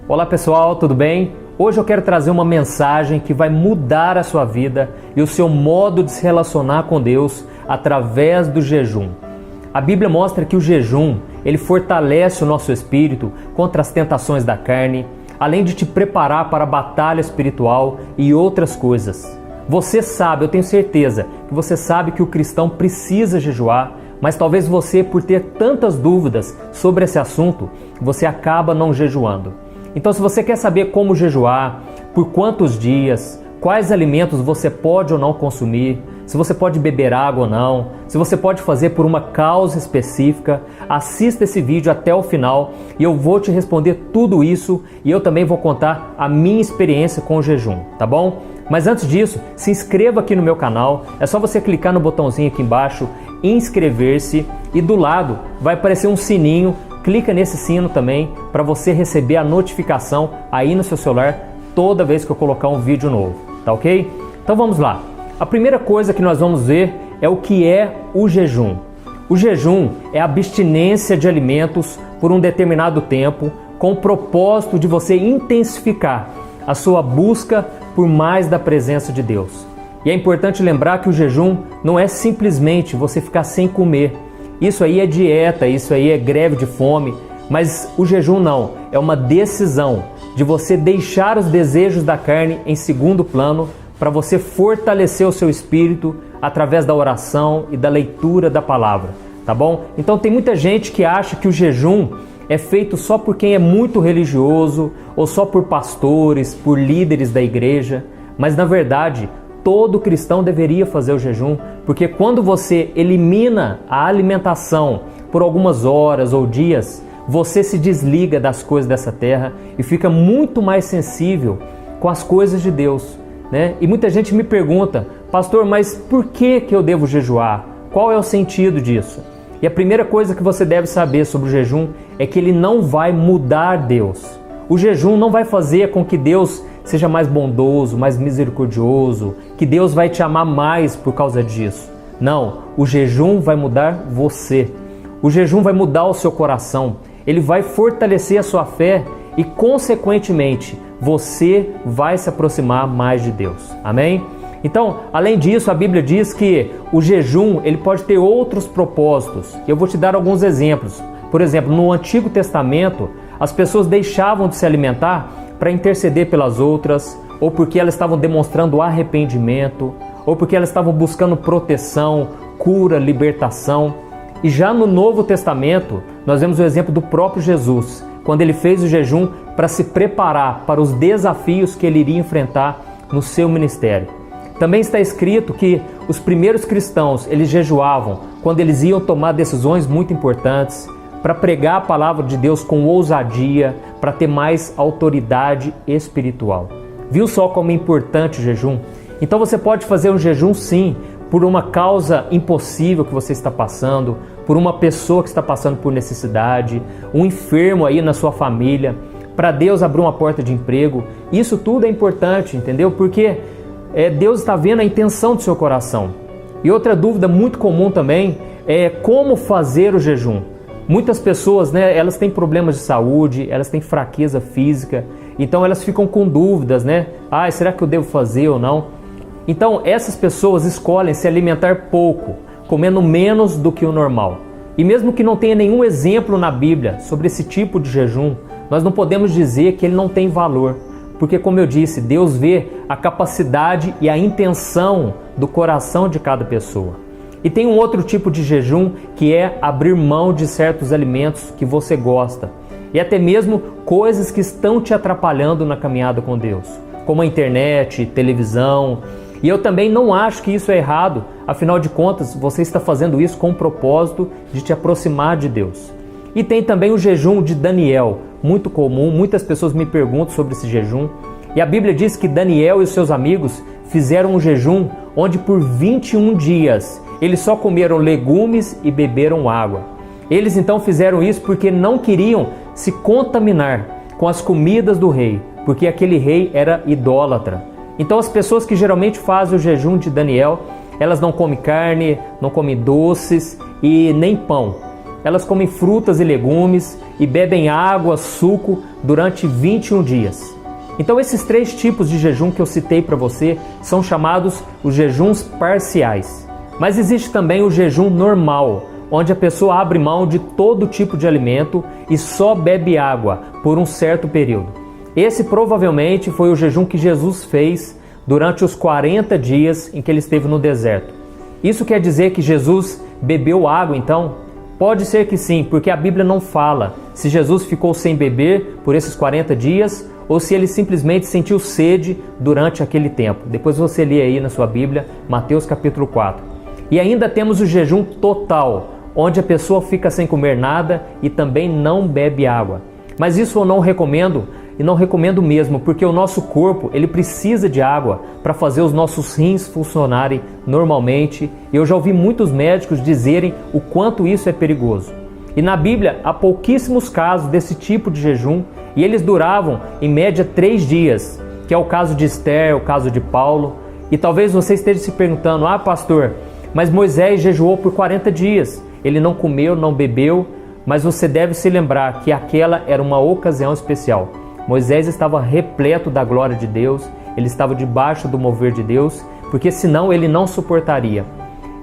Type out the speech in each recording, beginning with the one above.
Olá pessoal, tudo bem? Hoje eu quero trazer uma mensagem que vai mudar a sua vida e o seu modo de se relacionar com Deus através do jejum. A Bíblia mostra que o jejum, ele fortalece o nosso espírito contra as tentações da carne, além de te preparar para a batalha espiritual e outras coisas. Você sabe, eu tenho certeza, que você sabe que o cristão precisa jejuar, mas talvez você, por ter tantas dúvidas sobre esse assunto, você acaba não jejuando. Então, se você quer saber como jejuar, por quantos dias, quais alimentos você pode ou não consumir, se você pode beber água ou não, se você pode fazer por uma causa específica, assista esse vídeo até o final e eu vou te responder tudo isso e eu também vou contar a minha experiência com o jejum, tá bom? Mas antes disso, se inscreva aqui no meu canal, é só você clicar no botãozinho aqui embaixo, inscrever-se e do lado vai aparecer um sininho. Clica nesse sino também para você receber a notificação aí no seu celular toda vez que eu colocar um vídeo novo, tá ok? Então vamos lá. A primeira coisa que nós vamos ver é o que é o jejum. O jejum é a abstinência de alimentos por um determinado tempo com o propósito de você intensificar a sua busca por mais da presença de Deus. E é importante lembrar que o jejum não é simplesmente você ficar sem comer. Isso aí é dieta, isso aí é greve de fome, mas o jejum não, é uma decisão de você deixar os desejos da carne em segundo plano para você fortalecer o seu espírito através da oração e da leitura da palavra, tá bom? Então tem muita gente que acha que o jejum é feito só por quem é muito religioso ou só por pastores, por líderes da igreja, mas na verdade todo cristão deveria fazer o jejum, porque quando você elimina a alimentação por algumas horas ou dias, você se desliga das coisas dessa terra e fica muito mais sensível com as coisas de Deus, né? E muita gente me pergunta, pastor, mas por que eu devo jejuar? Qual é o sentido disso? E a primeira coisa que você deve saber sobre o jejum é que ele não vai mudar Deus. O jejum não vai fazer com que Deus seja mais bondoso, mais misericordioso, que Deus vai te amar mais por causa disso. Não, o jejum vai mudar você. O jejum vai mudar o seu coração. Ele vai fortalecer a sua fé e, consequentemente, você vai se aproximar mais de Deus. Amém? Então, além disso, a Bíblia diz que o jejum ele pode ter outros propósitos. Eu vou te dar alguns exemplos. Por exemplo, no Antigo Testamento, as pessoas deixavam de se alimentar para interceder pelas outras, ou porque elas estavam demonstrando arrependimento, ou porque elas estavam buscando proteção, cura, libertação. E já no Novo Testamento, nós vemos o exemplo do próprio Jesus, quando ele fez o jejum para se preparar para os desafios que ele iria enfrentar no seu ministério. Também está escrito que os primeiros cristãos, eles jejuavam quando eles iam tomar decisões muito importantes, para pregar a palavra de Deus com ousadia, para ter mais autoridade espiritual. Viu só como é importante o jejum? Então você pode fazer um jejum sim, por uma causa impossível que você está passando, por uma pessoa que está passando por necessidade, um enfermo aí na sua família, para Deus abrir uma porta de emprego. Isso tudo é importante, entendeu? Porque Deus está vendo a intenção do seu coração. E outra dúvida muito comum também é como fazer o jejum. Muitas pessoas, né, elas têm problemas de saúde, elas têm fraqueza física, então elas ficam com dúvidas, né? Será que eu devo fazer ou não? Então essas pessoas escolhem se alimentar pouco, comendo menos do que o normal. E mesmo que não tenha nenhum exemplo na Bíblia sobre esse tipo de jejum, nós não podemos dizer que ele não tem valor. Porque, como eu disse, Deus vê a capacidade e a intenção do coração de cada pessoa. E tem um outro tipo de jejum que é abrir mão de certos alimentos que você gosta. E até mesmo coisas que estão te atrapalhando na caminhada com Deus. Como a internet, televisão. E eu também não acho que isso é errado. Afinal de contas, você está fazendo isso com o propósito de te aproximar de Deus. E tem também o jejum de Daniel. Muito comum, muitas pessoas me perguntam sobre esse jejum. E a Bíblia diz que Daniel e os seus amigos fizeram um jejum onde por 21 dias eles só comeram legumes e beberam água. Eles então fizeram isso porque não queriam se contaminar com as comidas do rei, porque aquele rei era idólatra. Então as pessoas que geralmente fazem o jejum de Daniel, elas não comem carne, não comem doces e nem pão. elas comem frutas e legumes e bebem água, suco durante 21 dias. Então esses 3 tipos de jejum que eu citei para você são chamados os jejuns parciais. Mas existe também o jejum normal, onde a pessoa abre mão de todo tipo de alimento e só bebe água por um certo período. Esse provavelmente foi o jejum que Jesus fez durante os 40 dias em que ele esteve no deserto. Isso quer dizer que Jesus bebeu água então? Pode ser que sim, porque a Bíblia não fala se Jesus ficou sem beber por esses 40 dias ou se ele simplesmente sentiu sede durante aquele tempo. Depois você lê aí na sua Bíblia, Mateus capítulo 4. E ainda temos o jejum total, onde a pessoa fica sem comer nada e também não bebe água. Mas isso eu não recomendo, e não recomendo mesmo, porque o nosso corpo ele precisa de água para fazer os nossos rins funcionarem normalmente. Eu já ouvi muitos médicos dizerem o quanto isso é perigoso. E na Bíblia há pouquíssimos casos desse tipo de jejum, e eles duravam em média 3 dias, que é o caso de Esther, o caso de Paulo. E talvez você esteja se perguntando, pastor, mas Moisés jejuou por 40 dias, ele não comeu, não bebeu, mas você deve se lembrar que aquela era uma ocasião especial. Moisés estava repleto da glória de Deus, ele estava debaixo do mover de Deus, porque senão ele não suportaria.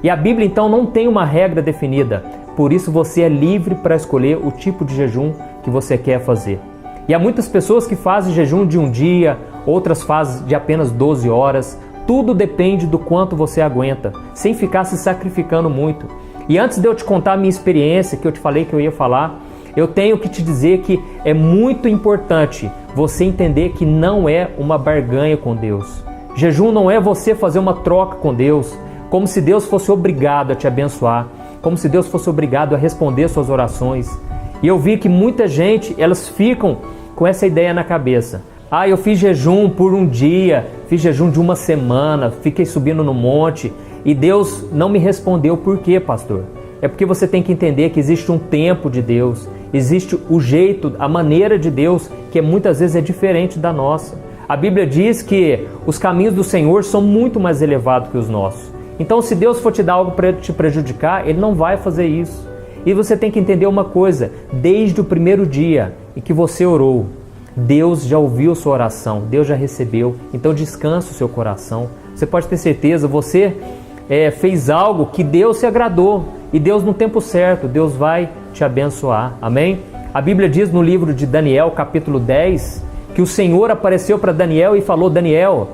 E a Bíblia então não tem uma regra definida, por isso você é livre para escolher o tipo de jejum que você quer fazer. E há muitas pessoas que fazem jejum de um dia, outras fazem de apenas 12 horas, tudo depende do quanto você aguenta, sem ficar se sacrificando muito. E antes de eu te contar a minha experiência, que eu te falei que eu ia falar, eu tenho que te dizer que é muito importante você entender que não é uma barganha com Deus. Jejum não é você fazer uma troca com Deus, como se Deus fosse obrigado a te abençoar, como se Deus fosse obrigado a responder suas orações. E eu vi que muita gente, elas ficam com essa ideia na cabeça. Eu fiz jejum por um dia, fiz jejum de uma semana, fiquei subindo no monte e Deus não me respondeu. Por quê, pastor? É porque você tem que entender que existe um tempo de Deus, existe o jeito, a maneira de Deus, que muitas vezes é diferente da nossa. A Bíblia diz que os caminhos do Senhor são muito mais elevados que os nossos. Então, se Deus for te dar algo para te prejudicar, Ele não vai fazer isso. E você tem que entender uma coisa, desde o primeiro dia em que você orou, Deus já ouviu sua oração, Deus já recebeu, então descansa o seu coração. Você pode ter certeza, você fez algo que Deus se agradou, e Deus no tempo certo, Deus vai te abençoar, amém? A Bíblia diz no livro de Daniel, capítulo 10, que o Senhor apareceu para Daniel e falou, Daniel,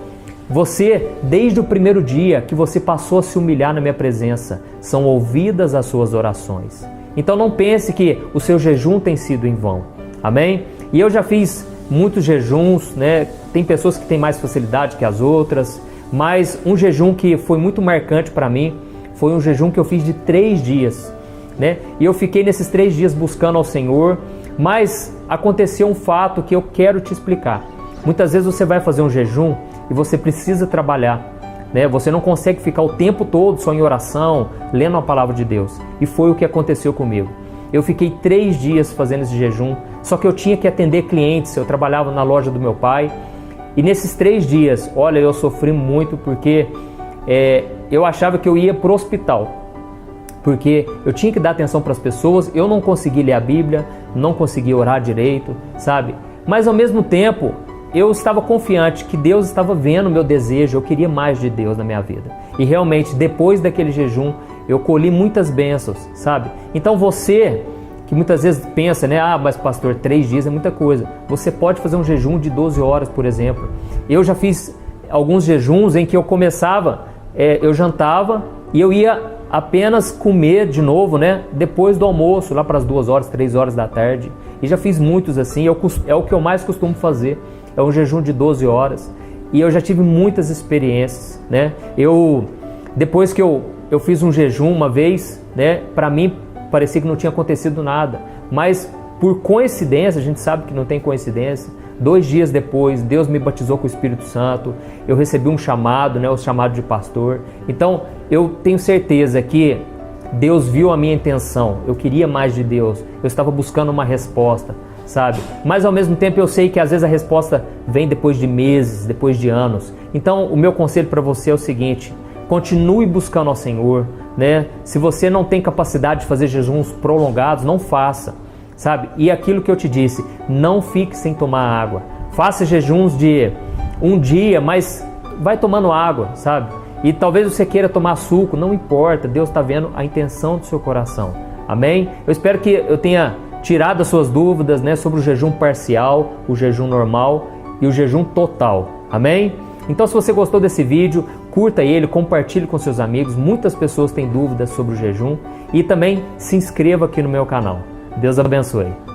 você, desde o primeiro dia que você passou a se humilhar na minha presença, são ouvidas as suas orações. Então não pense que o seu jejum tem sido em vão, amém? E eu já fiz muitos jejuns, né? Tem pessoas que têm mais facilidade que as outras, mas um jejum que foi muito marcante para mim foi um jejum que eu fiz de 3 dias, né? E eu fiquei nesses 3 dias buscando ao Senhor, mas aconteceu um fato que eu quero te explicar. Muitas vezes você vai fazer um jejum e você precisa trabalhar, né? Você não consegue ficar o tempo todo só em oração, lendo a palavra de Deus. E foi o que aconteceu comigo. Eu fiquei 3 dias fazendo esse jejum, só que eu tinha que atender clientes, eu trabalhava na loja do meu pai. E nesses 3 dias, olha, eu sofri muito porque eu achava que eu ia para o hospital. Porque eu tinha que dar atenção para as pessoas, eu não conseguia ler a Bíblia, não conseguia orar direito, sabe? Mas ao mesmo tempo, eu estava confiante que Deus estava vendo o meu desejo, eu queria mais de Deus na minha vida. E realmente, depois daquele jejum, eu colhi muitas bênçãos, sabe? Então você, que muitas vezes pensa, né? Mas pastor, 3 dias é muita coisa. Você pode fazer um jejum de 12 horas, por exemplo. Eu já fiz alguns jejuns em que eu começava, eu jantava e eu ia apenas comer de novo, né? Depois do almoço, lá para as 2 horas, 3 horas da tarde. E já fiz muitos assim, é o que eu mais costumo fazer. É um jejum de 12 horas. E eu já tive muitas experiências, né? Depois que eu fiz um jejum uma vez, né? Para mim parecia que não tinha acontecido nada. Mas por coincidência, a gente sabe que não tem coincidência, 2 dias depois, Deus me batizou com o Espírito Santo. Eu recebi um chamado, né? O chamado de pastor. Então, eu tenho certeza que Deus viu a minha intenção. Eu queria mais de Deus. Eu estava buscando uma resposta, sabe? Mas ao mesmo tempo eu sei que às vezes a resposta vem depois de meses, depois de anos. Então o meu conselho para você é o seguinte: continue buscando ao Senhor, né? Se você não tem capacidade de fazer jejuns prolongados, não faça, sabe? E aquilo que eu te disse, não fique sem tomar água. Faça jejuns de um dia, mas vai tomando água, sabe? E talvez você queira tomar suco, não importa, Deus está vendo a intenção do seu coração. Amém? Eu espero que eu tenha tirado as suas dúvidas, né, sobre o jejum parcial, o jejum normal e o jejum total. Amém? Então, se você gostou desse vídeo, curta ele, compartilhe com seus amigos. Muitas pessoas têm dúvidas sobre o jejum. E também se inscreva aqui no meu canal. Deus abençoe.